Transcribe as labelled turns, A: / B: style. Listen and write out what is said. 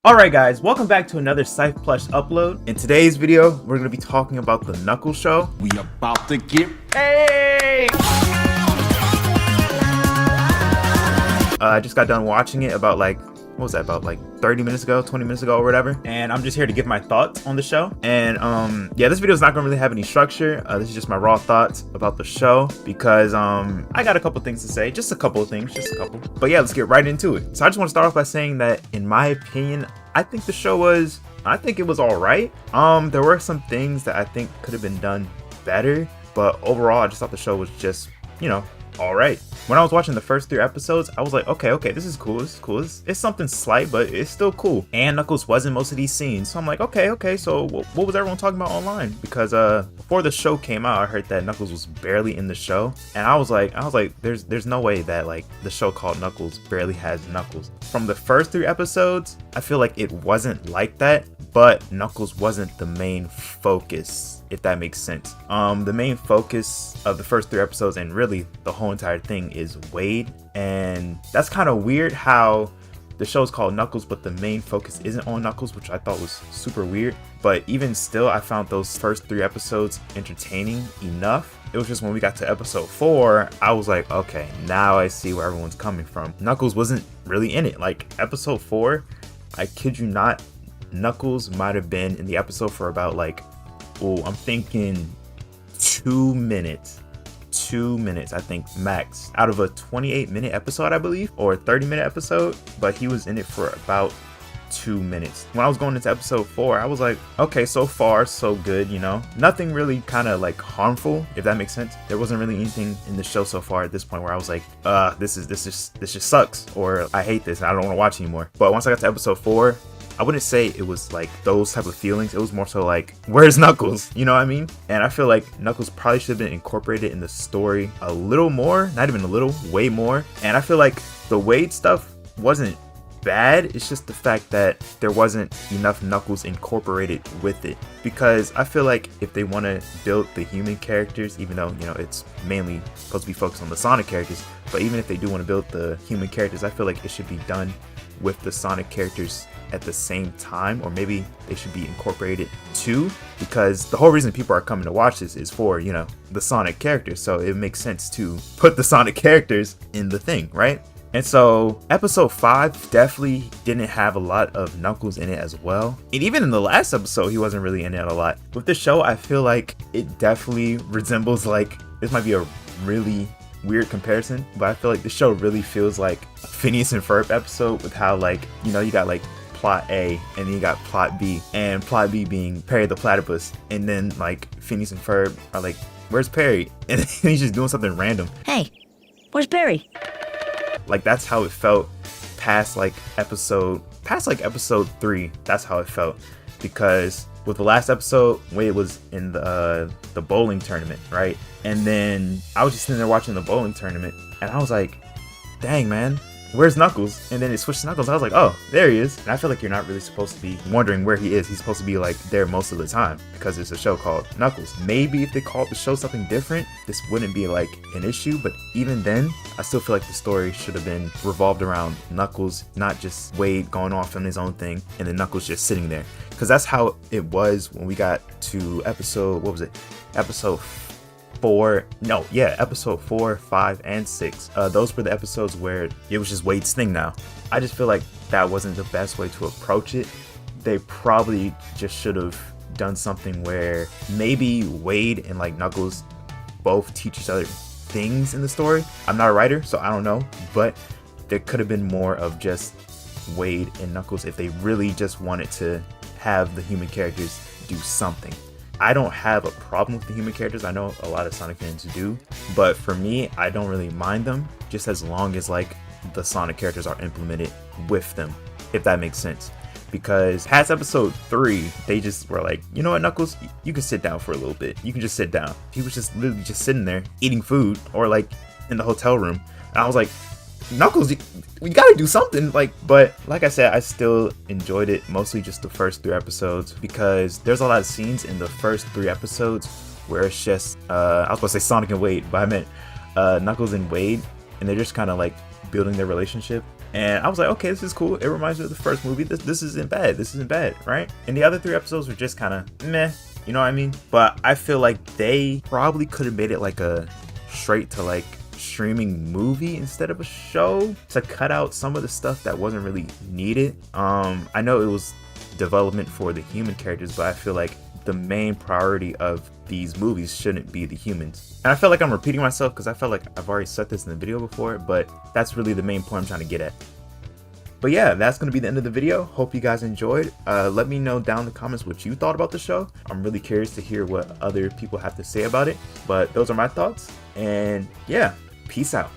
A: Alright guys, welcome back to another Scythe Plush upload. In today's video, we're going to be talking about the Knuckles show.
B: We about to get...
A: Hey! I just got done watching it about what was that, about 30 minutes ago, 20 minutes ago or whatever. And I'm just here to give my thoughts on the show. And yeah, this video is not gonna really have any structure. This is just my raw thoughts about the show because I got a couple things to say, just a couple of things. But yeah, let's get right into it. So I just want to start off by saying that in my opinion, I think it was all right. There were some things that I think could have been done better, but overall I just thought the show was just, all right. When I was watching the first 3 episodes, I was like, okay, this is cool. It's something slight, but it's still cool. And Knuckles was in most of these scenes, so I'm like, okay. So what was everyone talking about online? Because before the show came out, I heard that Knuckles was barely in the show, and I was like, there's no way that the show called Knuckles barely has Knuckles. From the first 3 episodes, I feel like it wasn't like that, but Knuckles wasn't the main focus, if that makes sense. The main focus of the first 3 episodes and really the whole entire thing is Wade, and that's kind of weird how the show's called Knuckles but the main focus isn't on Knuckles, which I thought was super weird. But even still, I found those first 3 episodes entertaining enough. It was just when we got to episode 4, I was like, okay, now I see where everyone's coming from. Knuckles wasn't really in it. Episode 4, I kid you not, Knuckles might have been in the episode for about I'm thinking 2 minutes. 2 minutes, I think, max, out of a 28-minute episode, I believe, or a 30-minute episode, but he was in it for about 2 minutes. When I was going into episode 4, I was like, okay, so far so good, nothing really kind of harmful, if that makes sense. There wasn't really anything in the show so far at this point where I was like, this just sucks, or I hate this and I don't want to watch anymore. But once I got to episode 4, I wouldn't say it was those type of feelings. It was more so where's Knuckles? You know what I mean? And I feel like Knuckles probably should have been incorporated in the story a little more, not even a little, way more. And I feel like the Wade stuff wasn't bad. It's just the fact that there wasn't enough Knuckles incorporated with it. Because I feel like if they want to build the human characters, even though, it's mainly supposed to be focused on the Sonic characters, but even if they do want to build the human characters, I feel like it should be done with the Sonic characters at the same time, or maybe they should be incorporated too, because the whole reason people are coming to watch this is for, the Sonic characters, so it makes sense to put the Sonic characters in the thing, right? And so episode 5 definitely didn't have a lot of Knuckles in it as well, and even in the last episode he wasn't really in it a lot. With this show, I feel like it definitely resembles, this might be a really weird comparison, but I feel like the show really feels like a Phineas and Ferb episode, with how you got plot A and then you got plot B, and plot B being Perry the Platypus, and then Phineas and Ferb are like, where's Perry? And he's just doing something random.
C: Hey, where's Perry?
A: That's how it felt past episode 3. That's how it felt, because with the last episode, Wade was in the bowling tournament, right? And then I was just sitting there watching the bowling tournament, and I was like, dang, man, where's Knuckles? And then it switched to Knuckles. I was like, oh, there he is. And I feel like you're not really supposed to be wondering where he is. He's supposed to be there most of the time, because it's a show called Knuckles. Maybe if they called the show something different, this wouldn't be an issue. But even then, I still feel like the story should have been revolved around Knuckles, not just Wade going off on his own thing and then Knuckles just sitting there. Because that's how it was when we got to episode 4, 5, and 6. Those were the episodes where it was just Wade's thing now. I just feel like that wasn't the best way to approach it. They probably just should have done something where maybe Wade and Knuckles both teach each other things in the story. I'm not a writer, so I don't know, but there could have been more of just Wade and Knuckles if they really just wanted to have the human characters do something. I don't have a problem with the human characters. I know a lot of Sonic fans do, but for me, I don't really mind them, just as long as the Sonic characters are implemented with them, if that makes sense. Because past episode 3, they just were like, you know what, Knuckles, you can sit down for a little bit. You can just sit down. He was just literally just sitting there eating food, or in the hotel room. And I was like, Knuckles, we gotta do something. But like I said, I still enjoyed it, mostly just the first 3 episodes, because there's a lot of scenes in the first 3 episodes where it's just I was supposed to say Sonic and Wade, but I meant Knuckles and Wade, and they're just kind of building their relationship. And I was like, okay, this is cool. It reminds me of the first movie. This isn't bad. This isn't bad, right? And the other 3 episodes were just kind of meh, you know what I mean? But I feel like they probably could have made it like a straight to like streaming movie instead of a show to cut out some of the stuff that wasn't really needed. I know it was development for the human characters, but I feel like the main priority of these movies shouldn't be the humans. And I feel like I'm repeating myself because I felt like I've already said this in the video before, but that's really the main point I'm trying to get at. But yeah, that's going to be the end of the video. Hope you guys enjoyed. Let me know down in the comments what you thought about the show. I'm really curious to hear what other people have to say about it. But those are my thoughts. And yeah, peace out.